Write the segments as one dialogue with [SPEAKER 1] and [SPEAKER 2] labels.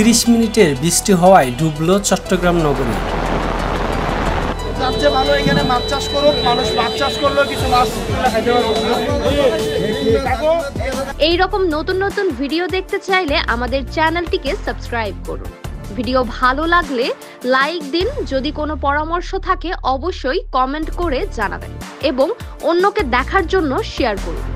[SPEAKER 1] 30 মিনিটের বৃষ্টি হওয়ায় ডুবলো চট্টগ্রাম নগরী।
[SPEAKER 2] ভালো এখানে মাছ চাষ করুক, মানুষ মাছ চাষ করলেও কিছু মাছ খাইতে পারবো।
[SPEAKER 3] এই রকম নতুন নতুন ভিডিও দেখতে চাইলে আমাদের চ্যানেলটিকে সাবস্ক্রাইব করুন। ভিডিও ভালো লাগলে লাইক দিন, যদি কোনো পরামর্শ থাকে অবশ্যই কমেন্ট করে জানাবেন এবং অন্যকে দেখার জন্য শেয়ার করুন।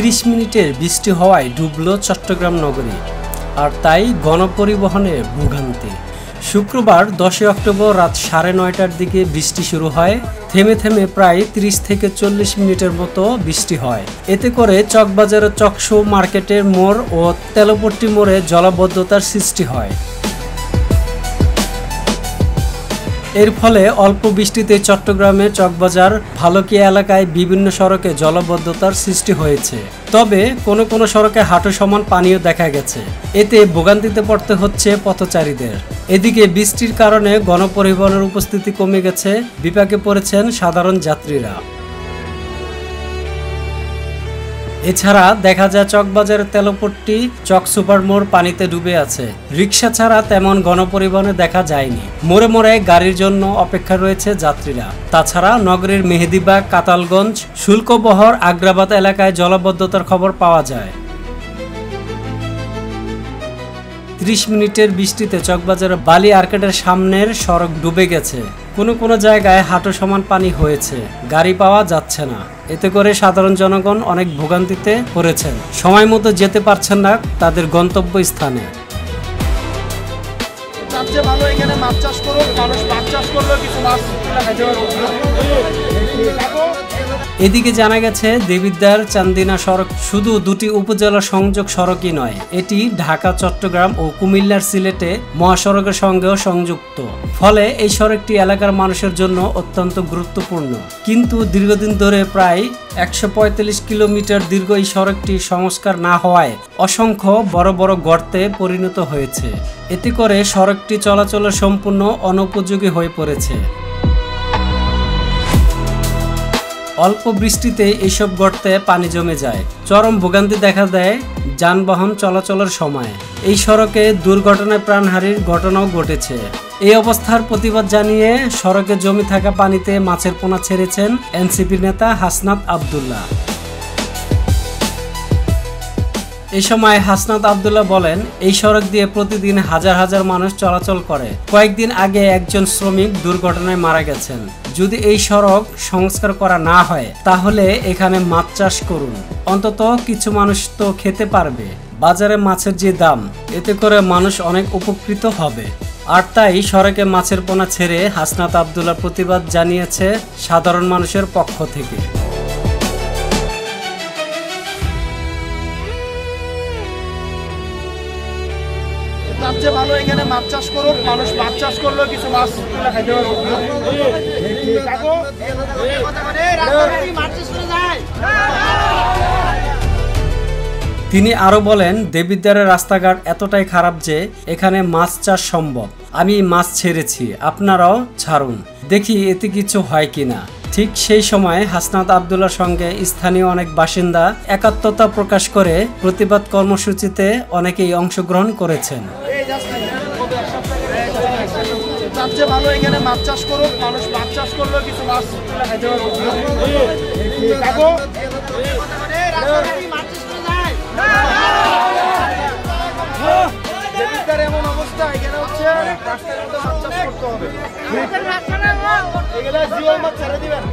[SPEAKER 1] 30 মিনিটের বৃষ্টি হওয়ায় ডুবলো চট্টগ্রাম নগরী, আর তাই গণপরিবহনে ভোগান্তি। শুক্রবার 10 অক্টোবর রাত 9:30টার দিকে বৃষ্টি শুরু হয়। থেমে থেমে প্রায় 30 থেকে 40 মিনিটের মতো বৃষ্টি হয়। এতে করে চকবাজারের চকশো মার্কেটের মোড় ও তেলপট্টি মোড়ে জলাবদ্ধতার সৃষ্টি হয়। এর ফলে অল্প বৃষ্টিতে চট্টগ্রামের চকবাজার ভালুকিয়া এলাকায় বিভিন্ন সড়কে জলাবদ্ধতার সৃষ্টি হয়েছে। তবে কোনো কোনো সড়কে হাঁটু সমান পানিও দেখা গেছে। এতে ভোগান্তিতে পড়তে হচ্ছে পথচারীদের। এদিকে বৃষ্টির কারণে গণপরিবহনের উপস্থিতি কমে গেছে, বিপাকে পড়েছেন সাধারণ যাত্রীরা। এছাড়া দেখা যায় চকবাজারের তেলপট্টি চক সুপার মোড় পানিতে ডুবে আছে। রিক্সা ছাড়া তেমন গণপরিবহনে দেখা যায়নি। মোড়ে মোড়ে গাড়ির জন্য অপেক্ষা রয়েছে যাত্রীরা। তাছাড়া নগরীর মেহেদীবাগ, কাতালগঞ্জ, শুল্কবহর, আগ্রাবাদ এলাকায় জলাবদ্ধতার খবর পাওয়া যায়। 30 মিনিটের বৃষ্টিতে চকবাজারের বালি আর্কেডের সামনের সড়ক ডুবে গেছে। কোনো কোনো জায়গায় হাঁটু সমান পানি হয়েছে, গাড়ি পাওয়া যাচ্ছে না। এতে করে সাধারণ জনগণ অনেক ভোগান্তিতে পড়েছেন, সময় মতো যেতে পারছেন না তাদের গন্তব্য স্থানে।
[SPEAKER 2] ভালো এখানে মাছ চাষ করুক, মানুষ মাছ চাষ করলেও কিছু মাছ খাইতে পারবো।
[SPEAKER 1] এদিকে জানা গেছে দেবিদ্বার চান্দিনা সড়ক শুধু দুটি উপজেলা সংযোগ সড়কই নয়, এটি ঢাকা, চট্টগ্রাম ও কুমিল্লার সিলেটে মহাসড়কের সঙ্গেও সংযুক্ত। ফলে এই সড়কটি এলাকার মানুষের জন্য অত্যন্ত গুরুত্বপূর্ণ। কিন্তু দীর্ঘদিন ধরে প্রায় 145 কিলোমিটার দীর্ঘ এই সড়কটি সংস্কার না হওয়ায় অসংখ্য বড় বড় গর্তে পরিণত হয়েছে। এতে করে সড়কটি চলাচলের সম্পূর্ণ অনুপযোগী হয়ে পড়েছে। অল্প বৃষ্টিতে এইসব গর্তে পানি জমে যায়। চরম ভোগান্তি দেখা দেয় যানবাহন চলাচলের সময়। এই সড়কে দুর্ঘটনায় প্রাণহানির ঘটনাও ঘটেছে। এই অবস্থার প্রতিবাদ জানিয়ে সড়কে জমে থাকা পানিতে মাছের পোনা ছেড়েছেন এনসিপি নেতা হাসনাত আব্দুল্লাহ। এই সময় হাসনাত আব্দুল্লাহ বলেন, এই সড়ক দিয়ে প্রতিদিন হাজার হাজার মানুষ চলাচল করে। কয়েকদিন আগে একজন শ্রমিক দুর্ঘটনায় মারা গেছেন। যদি এই সড়ক সংস্কার করা না হয় তাহলে এখানে মাছ চাষ করুন, অন্তত কিছু মানুষ তো খেতে পারবে। বাজারে মাছের যে দাম, এতে করে মানুষ অনেক উপকৃত হবে। আর তাই সড়কে মাছের পোনা ছেড়ে হাসনাত আব্দুল্লাহ প্রতিবাদ জানিয়েছে সাধারণ মানুষের পক্ষ থেকে।
[SPEAKER 2] ভালো এখানে মাছ চাষ করুক, মানুষ মাছ চাষ করলেও কিছু মাছ খাইতে পারবো।
[SPEAKER 1] তিনি আরো বলেন, দেবিদ্বারের রাস্তাঘাট এতটাই খারাপ যে এখানে মাছ চাষ সম্ভব। আমি মাছ ছেড়েছি, আপনারাও ছাড়ুন, দেখি এতে কিছু হয় কিনা। ঠিক সেই সময় হাসনাত আব্দুল্লাহর সঙ্গে স্থানীয় অনেক বাসিন্দা একাত্মতা প্রকাশ করে প্রতিবাদ কর্মসূচিতে অনেকেই অংশগ্রহণ করেছেন।
[SPEAKER 2] ভালো এখানে মাছ চাষ করুক, মানুষ মাছ চাষ করলেও কিছু মাছ খাইতে পারবো। এমন অবস্থা এখানে হচ্ছে রাস্তার মতো মাছ চাষ করতে হবে। এগুলো জিওল মাছ ছেড়ে দিবেন।